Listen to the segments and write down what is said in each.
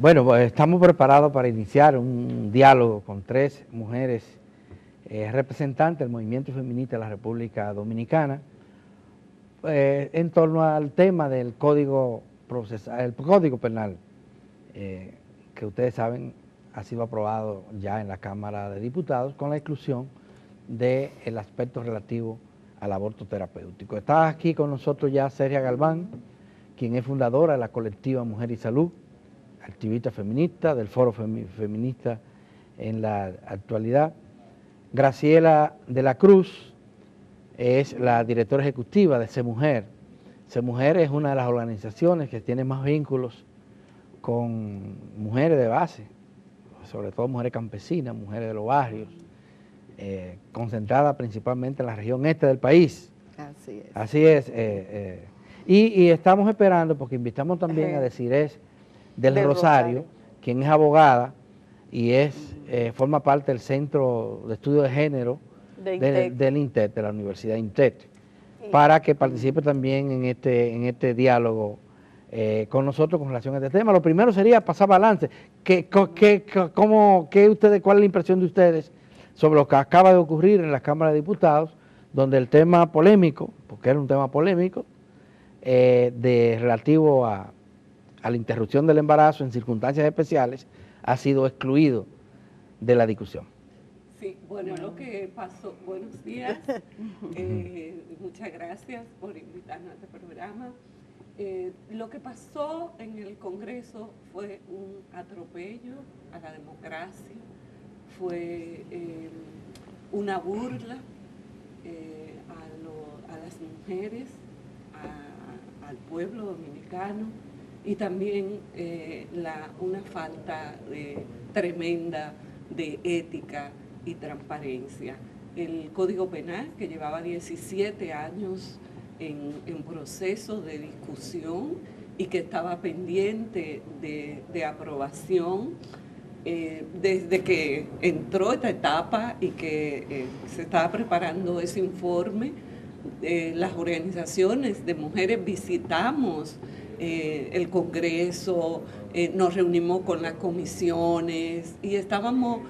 Bueno, pues estamos preparados para iniciar un diálogo con tres mujeres representantes del movimiento feminista de la República Dominicana en torno al tema del Código Penal, que ustedes saben ha sido aprobado ya en la Cámara de Diputados con la exclusión del aspecto relativo al aborto terapéutico. Está aquí con nosotros ya Celia Galván, quien es fundadora de la colectiva Mujer y Salud, activista feminista del Foro Feminista en la actualidad. Graciela de la Cruz es la directora ejecutiva de CEMujer. CEMujer es una de las organizaciones que tiene más vínculos con mujeres de base, sobre todo mujeres campesinas, mujeres de los barrios, concentrada principalmente en la región este del país. Así es. Así es. Y estamos esperando, porque invitamos también a Desirés del Rosario, quien es abogada y forma parte del Centro de Estudio de Género del INTET, de la Universidad INTET, para que participe también en este diálogo con nosotros con relación a este tema. Lo primero sería pasar balance. ¿Cuál es la impresión de ustedes sobre lo que acaba de ocurrir en la Cámara de Diputados, donde el tema polémico, porque era un tema polémico, relativo a la interrupción del embarazo en circunstancias especiales, ha sido excluido de la discusión? Sí, bueno, lo que pasó, buenos días, muchas gracias por invitarnos a este programa. Lo que pasó en el Congreso fue un atropello a la democracia, fue una burla a las mujeres, al pueblo dominicano, y también una falta tremenda de ética y transparencia. El Código Penal, que llevaba 17 años en proceso de discusión y que estaba pendiente de aprobación desde que entró esta etapa y que se estaba preparando ese informe, las organizaciones de mujeres visitamos el Congreso, nos reunimos con las comisiones y estábamos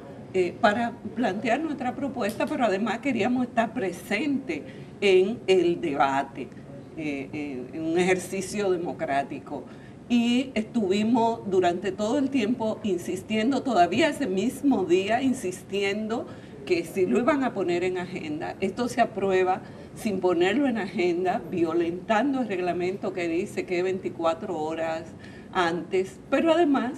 para plantear nuestra propuesta, pero además queríamos estar presentes en el debate, en un ejercicio democrático. Y estuvimos durante todo el tiempo insistiendo, todavía ese mismo día, insistiendo que si lo iban a poner en agenda, esto se aprueba sin ponerlo en agenda, violentando el reglamento que dice que 24 horas antes, pero además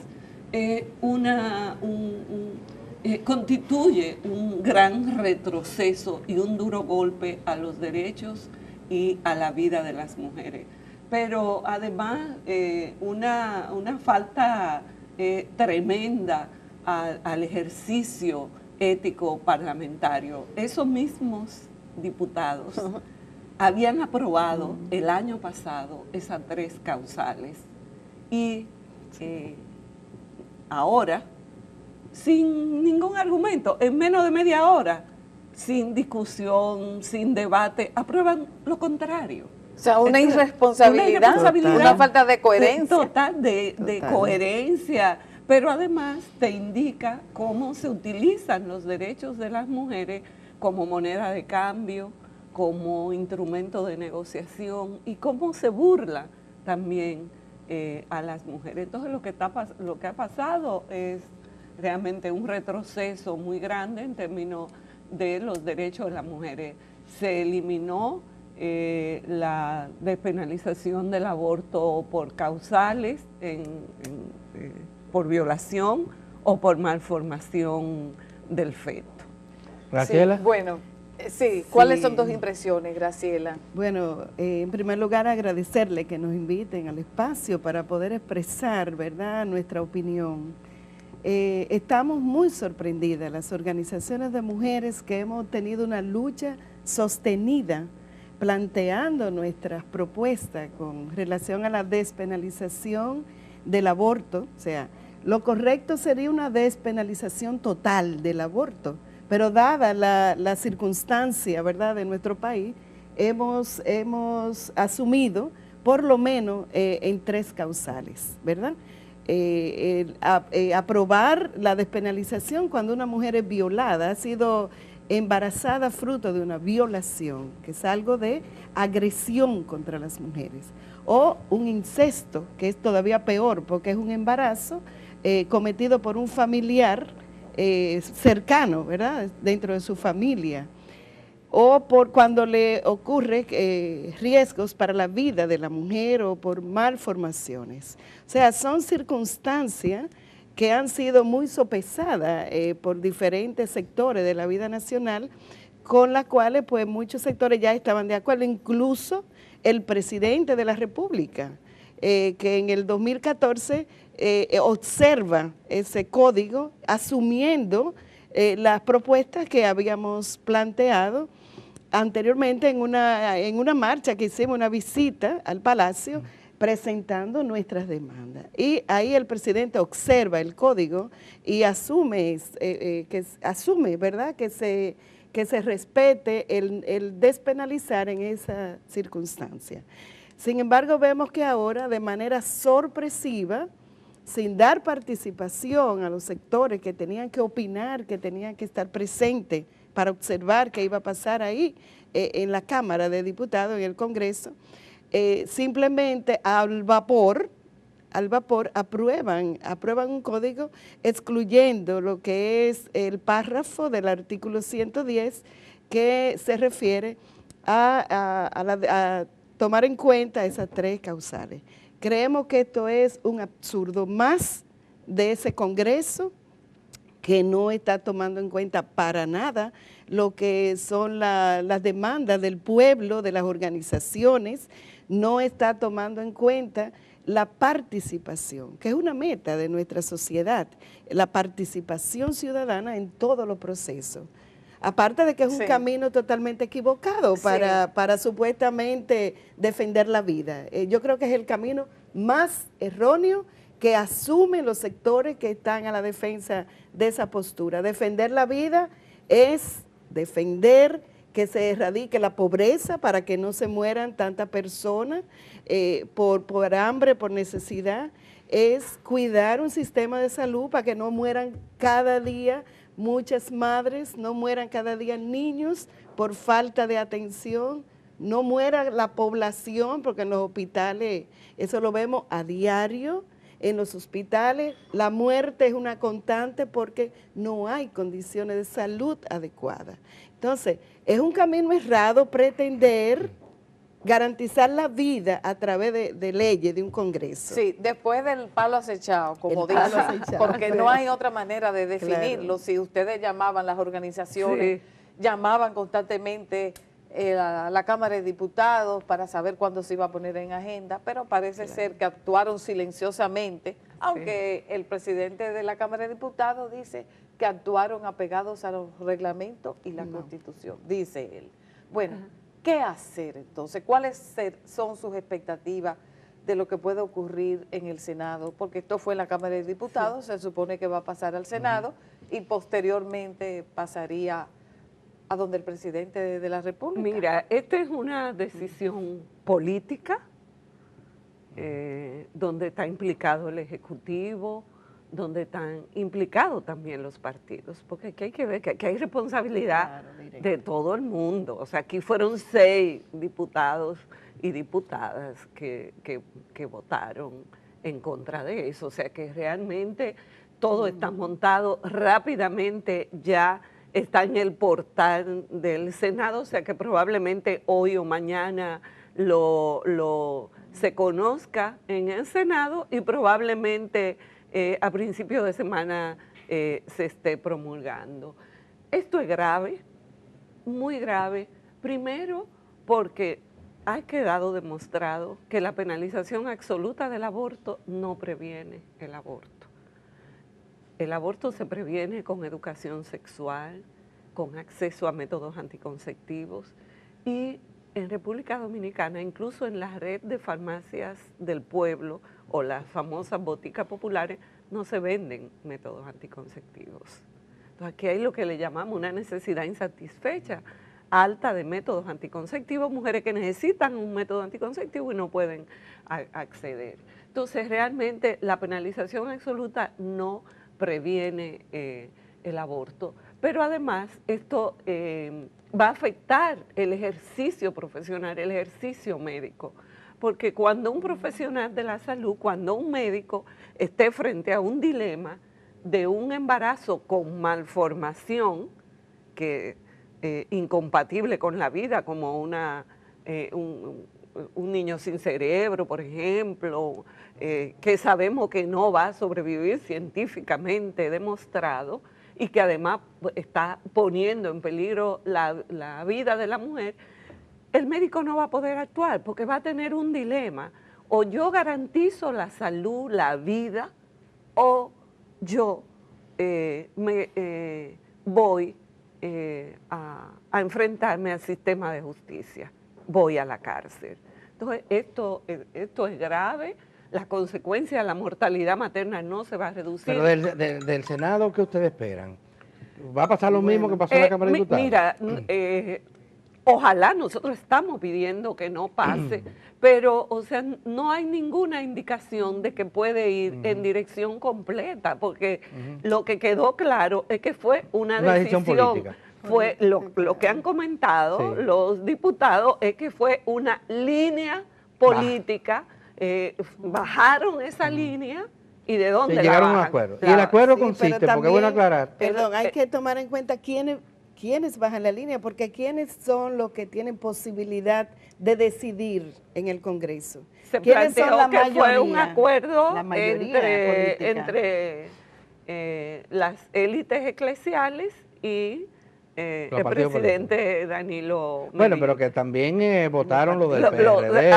constituye un gran retroceso y un duro golpe a los derechos y a la vida de las mujeres. Pero además una falta tremenda al ejercicio ético parlamentario. Esos mismos diputados habían aprobado el año pasado esas 3 causales y ahora, sin ningún argumento, en menos de media hora, sin discusión, sin debate, aprueban lo contrario. O sea, una irresponsabilidad, una falta de coherencia. Total, de coherencia, pero además te indica cómo se utilizan los derechos de las mujeres como moneda de cambio, como instrumento de negociación y cómo se burla también a las mujeres. Entonces lo que ha pasado es realmente un retroceso muy grande en términos de los derechos de las mujeres. Se eliminó la despenalización del aborto por causales, por violación o por malformación del feto. Graciela. Sí, bueno, ¿cuáles son tus impresiones, Graciela? Bueno, en primer lugar agradecerle que nos inviten al espacio para poder expresar, ¿verdad?, nuestra opinión. Estamos muy sorprendidas, las organizaciones de mujeres, que hemos tenido una lucha sostenida planteando nuestras propuestas con relación a la despenalización del aborto. O sea, lo correcto sería una despenalización total del aborto, pero dada la circunstancia, ¿verdad?, de nuestro país, hemos asumido por lo menos en 3 causales, ¿verdad? aprobar la despenalización cuando una mujer es violada, ha sido embarazada fruto de una violación, que es algo de agresión contra las mujeres, o un incesto, que es todavía peor porque es un embarazo cometido por un familiar cercano, ¿verdad?, dentro de su familia, o por cuando le ocurre riesgos para la vida de la mujer o por malformaciones. O sea, son circunstancias que han sido muy sopesadas por diferentes sectores de la vida nacional, con las cuales pues muchos sectores ya estaban de acuerdo, incluso el presidente de la República, que en el 2014 observa ese código asumiendo las propuestas que habíamos planteado anteriormente en una marcha que hicimos, una visita al Palacio, presentando nuestras demandas. Y ahí el presidente observa el código y asume, ¿verdad?, que se respete el despenalizar en esa circunstancia. Sin embargo, vemos que ahora, de manera sorpresiva, sin dar participación a los sectores que tenían que opinar, que tenían que estar presentes para observar qué iba a pasar ahí en la Cámara de Diputados, en el Congreso, simplemente al vapor aprueban un código excluyendo lo que es el párrafo del artículo 110 que se refiere a tomar en cuenta esas 3 causales. Creemos que esto es un absurdo más de ese Congreso, que no está tomando en cuenta para nada lo que son las demandas del pueblo, de las organizaciones, no está tomando en cuenta la participación, que es una meta de nuestra sociedad, la participación ciudadana en todos los procesos. Aparte de que es un camino totalmente equivocado para supuestamente defender la vida. Yo creo que es el camino más erróneo que asumen los sectores que están a la defensa de esa postura. Defender la vida es defender que se erradique la pobreza para que no se mueran tantas personas por hambre, por necesidad. Es cuidar un sistema de salud para que no mueran cada día muchas madres, no mueran cada día niños por falta de atención, no muera la población, porque en los hospitales, eso lo vemos a diario, en los hospitales la muerte es una constante porque no hay condiciones de salud adecuadas. Entonces, es un camino errado pretender garantizar la vida a través de leyes de un Congreso. Sí, después del palo acechado, como dicen, porque no hay otra manera de definirlo. Claro. Si ustedes llamaban, las organizaciones llamaban constantemente a la Cámara de Diputados para saber cuándo se iba a poner en agenda, pero parece ser que actuaron silenciosamente, aunque el presidente de la Cámara de Diputados dice que actuaron apegados a los reglamentos y la Constitución, dice él. Bueno, ¿qué hacer entonces? ¿Cuáles son sus expectativas de lo que puede ocurrir en el Senado? Porque esto fue en la Cámara de Diputados, se supone que va a pasar al Senado y posteriormente pasaría a donde el presidente de la República. Mira, esta es una decisión política donde está implicado el Ejecutivo, donde están implicados también los partidos, porque aquí hay que ver que aquí hay responsabilidad de todo el mundo. O sea, aquí fueron 6 diputados y diputadas que votaron en contra de eso. O sea, que realmente todo está montado rápidamente, ya está en el portal del Senado, o sea que probablemente hoy o mañana se conozca en el Senado y probablemente a principios de semana se esté promulgando. Esto es grave, muy grave, primero porque ha quedado demostrado que la penalización absoluta del aborto no previene el aborto. El aborto se previene con educación sexual, con acceso a métodos anticonceptivos y en República Dominicana, incluso en la red de farmacias del pueblo o las famosas boticas populares, no se venden métodos anticonceptivos. Entonces aquí hay lo que le llamamos una necesidad insatisfecha, alta de métodos anticonceptivos, mujeres que necesitan un método anticonceptivo y no pueden acceder. Entonces, realmente la penalización absoluta no previene el aborto, pero además esto va a afectar el ejercicio profesional, el ejercicio médico, porque cuando un profesional de la salud, cuando un médico esté frente a un dilema de un embarazo con malformación, que incompatible con la vida, como un niño sin cerebro, por ejemplo, que sabemos que no va a sobrevivir científicamente demostrado y que además está poniendo en peligro la vida de la mujer, el médico no va a poder actuar porque va a tener un dilema. O yo garantizo la salud, la vida, o yo voy a enfrentarme al sistema de justicia, voy a la cárcel. Entonces, esto es grave, la consecuencia de la mortalidad materna no se va a reducir. Pero del Senado, ¿qué ustedes esperan? ¿Va a pasar lo mismo que pasó en la Cámara de Diputados? Mira, ojalá, nosotros estamos pidiendo que no pase, pero, o sea, no hay ninguna indicación de que puede ir en dirección completa, porque lo que quedó claro es que fue una decisión política. Fue lo que han comentado los diputados, es que fue una línea política, bajaron esa línea. ¿Y de dónde llegaron a un acuerdo? Y el acuerdo consiste, también, porque es bueno aclarar. Perdón, hay que tomar en cuenta quiénes bajan la línea, porque quiénes son los que tienen posibilidad de decidir en el Congreso. Se planteó que fue un acuerdo entre las élites eclesiales y el presidente Danilo Medina. Bueno, pero que también votaron lo del PRD.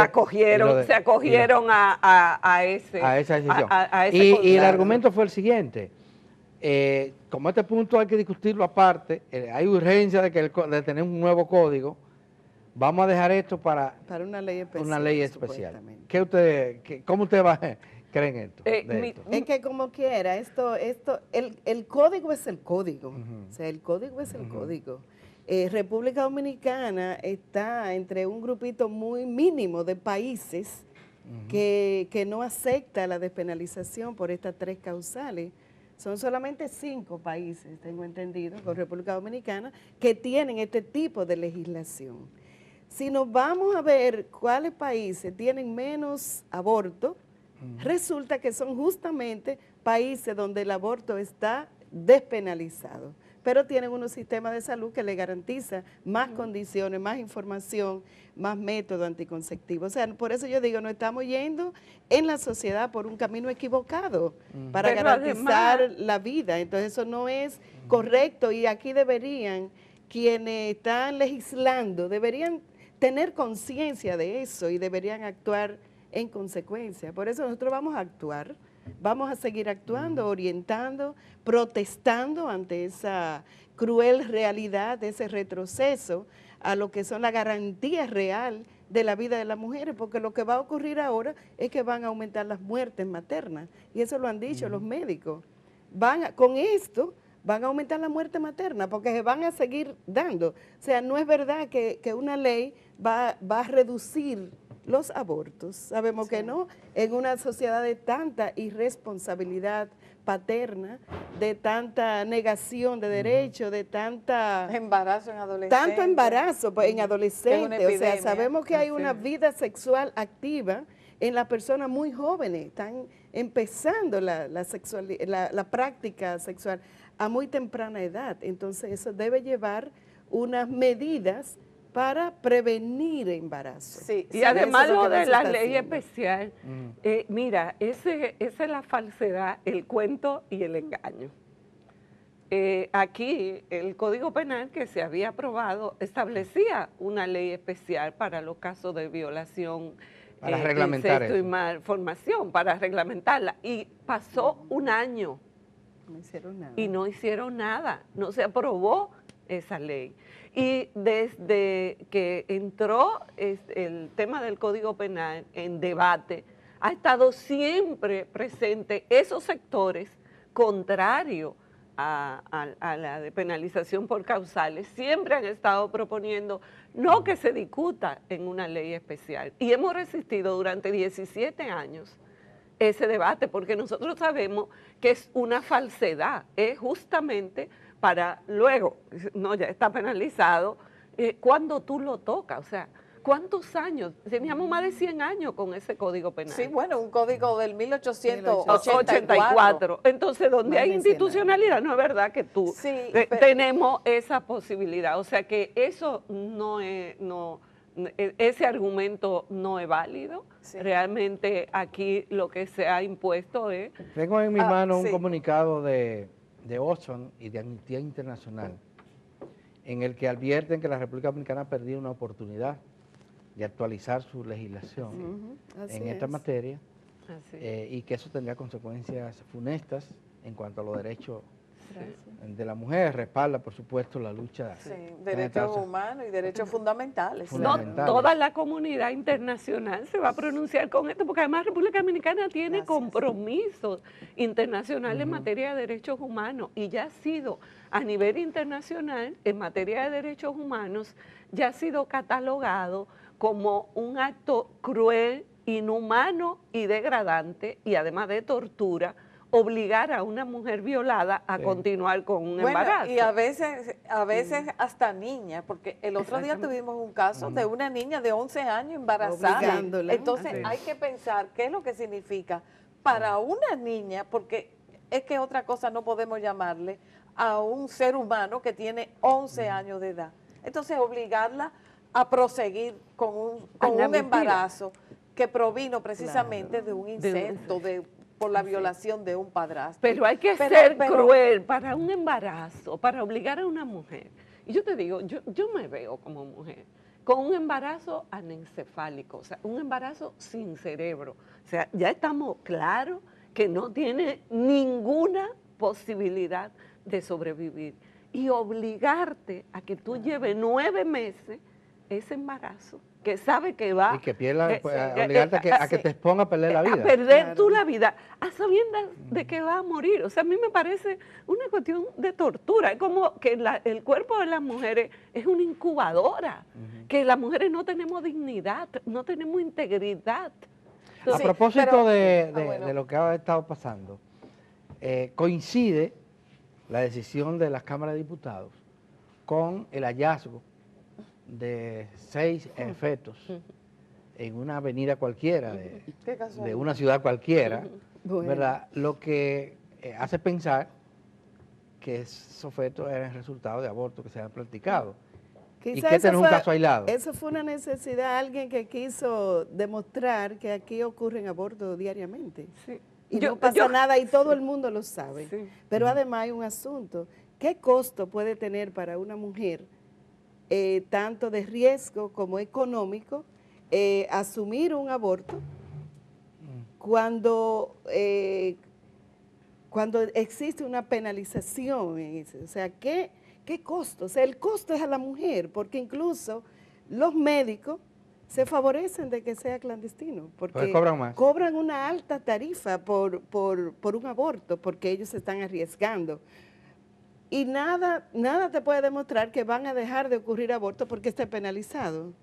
Se acogieron a esa decisión. Y el argumento fue el siguiente. Como este punto hay que discutirlo aparte, hay urgencia de tener un nuevo código, vamos a dejar esto para una ley especial. ¿Cómo ustedes creen esto? Es que como quiera, el código es el código, o sea, el código es el código. República Dominicana está entre un grupito muy mínimo de países que no acepta la despenalización por estas 3 causales. Son solamente 5 países, tengo entendido, con República Dominicana, que tienen este tipo de legislación. Si nos vamos a ver cuáles países tienen menos aborto, resulta que son justamente países donde el aborto está despenalizado, pero tienen unos sistemas de salud que le garantizan más condiciones, más información, más métodos anticonceptivos. O sea, por eso yo digo, nos estamos yendo en la sociedad por un camino equivocado para garantizar la vida. Entonces eso no es correcto y aquí deberían, quienes están legislando, deberían tener conciencia de eso y deberían actuar en consecuencia. Por eso nosotros vamos a actuar, vamos a seguir actuando, orientando, protestando ante esa cruel realidad, ese retroceso a lo que son la garantía real de la vida de las mujeres, porque lo que va a ocurrir ahora es que van a aumentar las muertes maternas, y eso lo han dicho los médicos. Con esto van a aumentar la muerte materna, porque se van a seguir dando. O sea, no es verdad que una ley va a reducir los abortos. Sabemos que no, en una sociedad de tanta irresponsabilidad paterna, de tanta negación de derechos, de tanta... Embarazo en adolescentes. Tanto embarazo en adolescentes. O sea, sabemos que hay una vida sexual activa en las personas muy jóvenes, están empezando la práctica sexual a muy temprana edad. Entonces eso debe llevar unas medidas para prevenir embarazo. Sí, y además lo de la ley especial, mira, esa es la falsedad, el cuento y el engaño. Aquí el Código Penal que se había aprobado establecía una ley especial para los casos de violación, para reglamentar incesto y malformación, para reglamentarla, y pasó un año. No hicieron nada. Y no hicieron nada, no se aprobó esa ley. Y desde que entró el tema del Código Penal en debate, ha estado siempre presente esos sectores contrarios a la despenalización por causales, siempre han estado proponiendo no que se discuta en una ley especial. Y hemos resistido durante 17 años ese debate, porque nosotros sabemos que es una falsedad, es justamente para luego, no, ya está penalizado, cuando tú lo tocas, o sea, ¿cuántos años? Teníamos más de 100 años con ese código penal. Sí, bueno, un código del 1884. Entonces, donde hay institucionalidad, no es verdad que tú tenemos esa posibilidad. O sea que eso no es, ese argumento no es válido. Sí. Realmente aquí lo que se ha impuesto es... Tengo en mi mano un comunicado de Oxfam y de Amnistía Internacional, en el que advierten que la República Dominicana ha perdido una oportunidad de actualizar su legislación en esta materia y que eso tendría consecuencias funestas en cuanto a los derechos de la mujer. Respalda, por supuesto, la lucha. Derechos humanos y derechos fundamentales. No, toda la comunidad internacional se va a pronunciar con esto, porque además la República Dominicana tiene compromisos internacionales en materia de derechos humanos y ya ha sido a nivel internacional en materia de derechos humanos, ya ha sido catalogado como un acto cruel, inhumano y degradante, y además de tortura, obligar a una mujer violada a continuar con un embarazo. Y a veces hasta niñas, porque el otro día tuvimos un caso de una niña de 11 años embarazada. Entonces hay que pensar qué es lo que significa para una niña, porque es que otra cosa no podemos llamarle a un ser humano que tiene 11 años de edad. Entonces obligarla a proseguir con un embarazo que provino precisamente de un incesto, por la violación de un padrastro. Pero hay que ser cruel para un embarazo, para obligar a una mujer. Y yo te digo, yo me veo como mujer, con un embarazo anencefálico, o sea, un embarazo sin cerebro. O sea, ya estamos claros que no tiene ninguna posibilidad de sobrevivir. Y obligarte a que tú lleves 9 meses ese embarazo, que sabe que va... Y que pierda, obligarte a que te exponga a perder la vida. A perder tú la vida, a sabiendas de que va a morir. O sea, a mí me parece una cuestión de tortura. Es como que el cuerpo de las mujeres es una incubadora, que las mujeres no tenemos dignidad, no tenemos integridad. Entonces, a propósito de lo que ha estado pasando, coincide la decisión de las cámaras de diputados con el hallazgo de 6 fetos en una avenida cualquiera, de una ciudad cualquiera, ¿verdad? Lo que hace pensar que esos fetos eran resultado de abortos que se han practicado. Quizá y que este no es un caso aislado. Eso fue una necesidad, alguien que quiso demostrar que aquí ocurren abortos diariamente. Sí. Y no pasa nada y todo el mundo lo sabe. Sí. Pero además hay un asunto. ¿Qué costo puede tener para una mujer tanto de riesgo como económico, asumir un aborto cuando existe una penalización en eso? O sea, ¿qué costo? O sea, el costo es a la mujer, porque incluso los médicos se favorecen de que sea clandestino, porque cobran una alta tarifa por un aborto, porque ellos se están arriesgando. Y nada te puede demostrar que van a dejar de ocurrir abortos porque esté penalizado.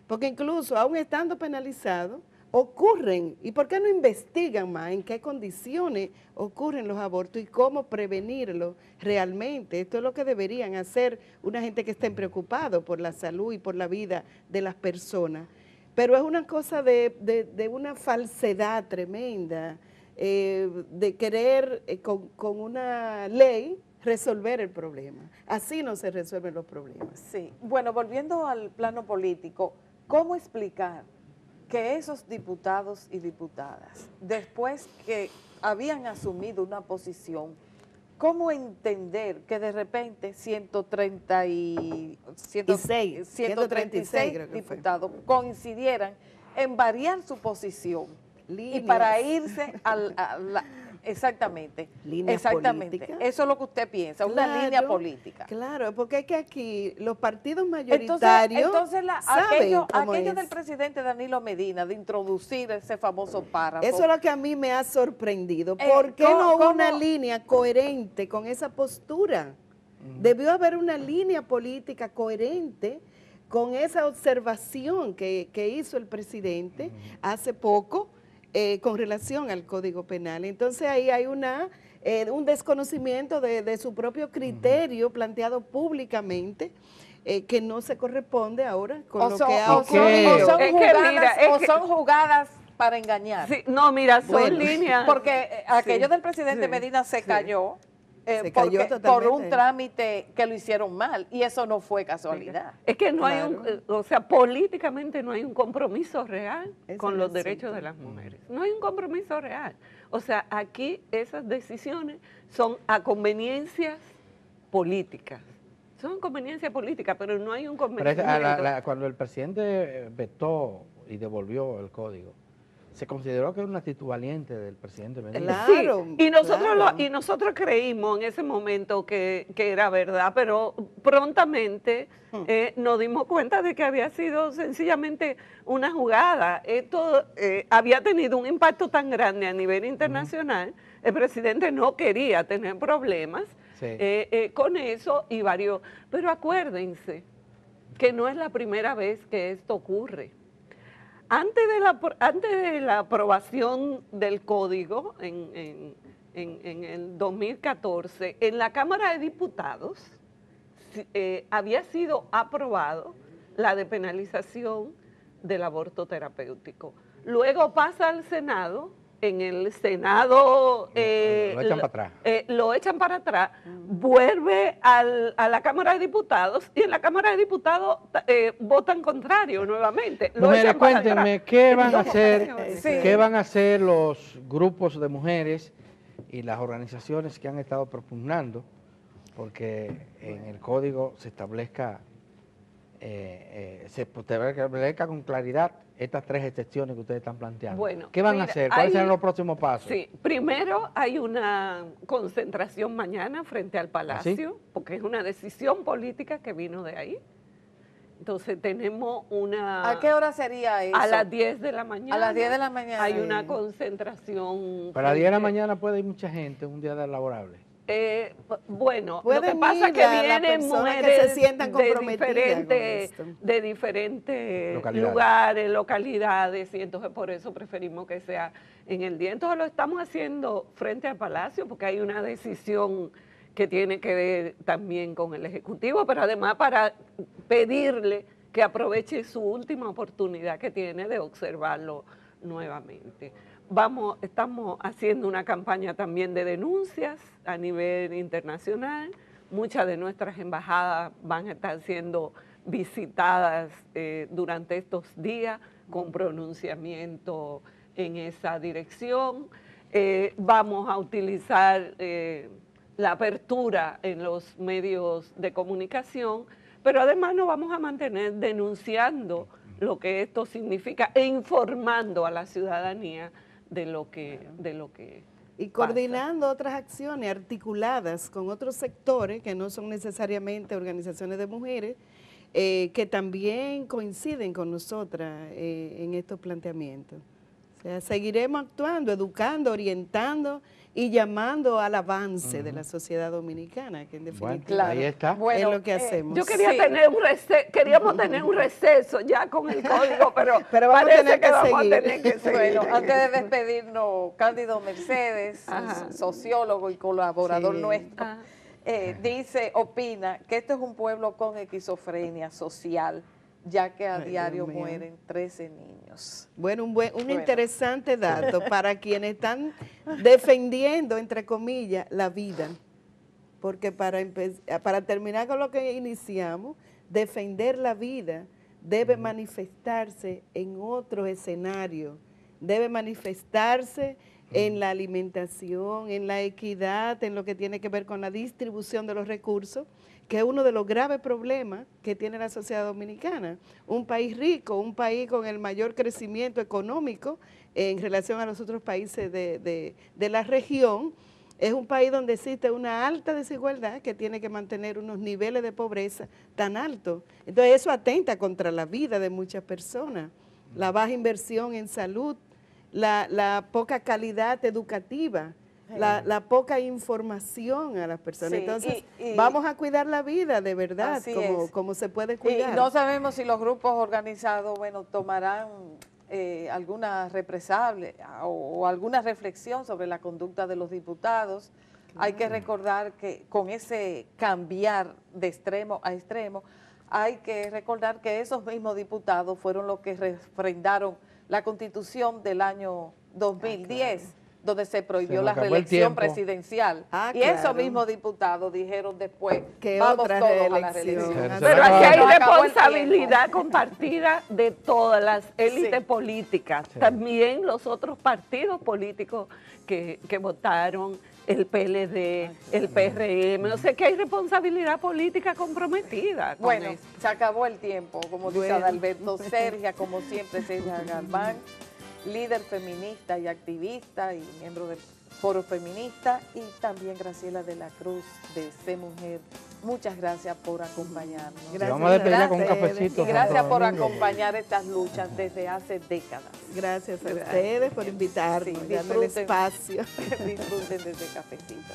Porque incluso, aún estando penalizado, ocurren. ¿Y por qué no investigan más en qué condiciones ocurren los abortos y cómo prevenirlos realmente? Esto es lo que deberían hacer una gente que estén preocupados por la salud y por la vida de las personas. Pero es una cosa de una falsedad tremenda, de querer con una ley resolver el problema. Así no se resuelven los problemas. Sí. Bueno, volviendo al plano político, ¿cómo explicar que esos diputados y diputadas, después que habían asumido una posición, cómo entender que de repente 136 diputados coincidieran en variar su posición y para irse a la... Exactamente, política. Eso es lo que usted piensa, una línea política. Claro, porque es que aquí los partidos mayoritarios entonces aquello del presidente Danilo Medina de introducir ese famoso párrafo. Eso es lo que a mí me ha sorprendido. ¿Por qué no hubo una línea coherente con esa postura? Debió haber una línea política coherente con esa observación que hizo el presidente hace poco, con relación al Código Penal. Entonces ahí hay un desconocimiento de su propio criterio planteado públicamente, que no se corresponde ahora con lo que ha ocurrido. Son jugadas para engañar. Sí, no, mira, son líneas. Porque aquello del presidente Medina se cayó. Por un trámite que lo hicieron mal, y eso no fue casualidad. Es que no hay o sea, políticamente no hay un compromiso real con los derechos de las mujeres. No hay un compromiso real. O sea, aquí esas decisiones son a conveniencias políticas. Son conveniencias políticas, pero no hay un convencimiento. Cuando el presidente vetó y devolvió el código, se consideró que era una actitud valiente del presidente Medina. Claro, sí, y nosotros creímos en ese momento que era verdad, pero prontamente nos dimos cuenta de que había sido sencillamente una jugada. Esto había tenido un impacto tan grande a nivel internacional, el presidente no quería tener problemas con eso y varios. Pero acuérdense que no es la primera vez que esto ocurre. Antes de la aprobación del código en el 2014, en la Cámara de Diputados había sido aprobado la despenalización del aborto terapéutico. Luego pasa al Senado. En el Senado lo echan para atrás, vuelve a la Cámara de Diputados y en la Cámara de Diputados votan contrario nuevamente. Mire, cuéntenme, ¿qué van a hacer los grupos de mujeres y las organizaciones que han estado propugnando? Porque en el código se establezca con claridad estas 3 excepciones que ustedes están planteando. Bueno, ¿qué van a hacer? ¿Cuáles serán los próximos pasos? Sí, primero hay una concentración mañana frente al Palacio, porque es una decisión política que vino de ahí. Entonces tenemos una... ¿A qué hora sería eso? A las 10 de la mañana. A las 10 de la mañana. Hay una concentración. Pero a las 10 de la mañana puede ir mucha gente, un día laborable. Bueno, lo que pasa es que vienen mujeres que se sientan de diferentes lugares, localidades, y entonces por eso preferimos que sea en el día. Entonces lo estamos haciendo frente al Palacio, porque hay una decisión que tiene que ver también con el Ejecutivo, pero además para pedirle que aproveche su última oportunidad que tiene de observarlo nuevamente. Estamos haciendo una campaña también de denuncias a nivel internacional. Muchas de nuestras embajadas van a estar siendo visitadas durante estos días con pronunciamiento en esa dirección. Vamos a utilizar la apertura en los medios de comunicación, pero además nos vamos a mantener denunciando lo que esto significa e informando a la ciudadanía de lo que y coordinando otras acciones articuladas con otros sectores que no son necesariamente organizaciones de mujeres, que también coinciden con nosotras en estos planteamientos. O sea, seguiremos actuando, educando, orientando y llamando al avance de la sociedad dominicana, que en definitiva ahí está. Es lo que hacemos. Yo quería queríamos tener un receso ya con el código, pero vamos a tener que seguir. Bueno, antes de despedirnos, Cándido Mercedes, sociólogo y colaborador nuestro, opina que esto es un pueblo con esquizofrenia social, ya que a diario mueren 13 niños. Bueno, un interesante dato para quienes están defendiendo, entre comillas, la vida. Porque para terminar con lo que iniciamos, defender la vida debe manifestarse en otro escenario, debe manifestarse en la alimentación, en la equidad, en lo que tiene que ver con la distribución de los recursos, que es uno de los graves problemas que tiene la sociedad dominicana. Un país rico, un país con el mayor crecimiento económico en relación a los otros países de la región, es un país donde existe una alta desigualdad que tiene que mantener unos niveles de pobreza tan altos. Entonces eso atenta contra la vida de muchas personas, la baja inversión en salud, la poca calidad educativa, la poca información a las personas. Entonces, vamos a cuidar la vida de verdad, como se puede cuidar. Y no sabemos si los grupos organizados, tomarán alguna represalia o alguna reflexión sobre la conducta de los diputados. Claro. Hay que recordar que con ese cambiar de extremo a extremo, hay que recordar que esos mismos diputados fueron los que refrendaron la Constitución del año 2010, claro, donde se prohibió la reelección presidencial. Y claro, esos mismos diputados dijeron después, vamos todos a la reelección. Pero aquí hay responsabilidad compartida de todas las élites políticas, también los otros partidos políticos que votaron, el PLD, el PRM, o sea que hay responsabilidad política comprometida. Bueno, se acabó el tiempo, como dice Adalberto. Sergia, como siempre, Sergia Galván, líder feminista y activista y miembro del Foro Feminista, y también Graciela de la Cruz de Sé Mujer. Muchas gracias por acompañarnos. Gracias, vamos a despedir con un cafecito. Y gracias por acompañar estas luchas desde hace décadas. Gracias a ustedes por invitarnos, disfruten, el espacio. Disfruten de ese cafecito.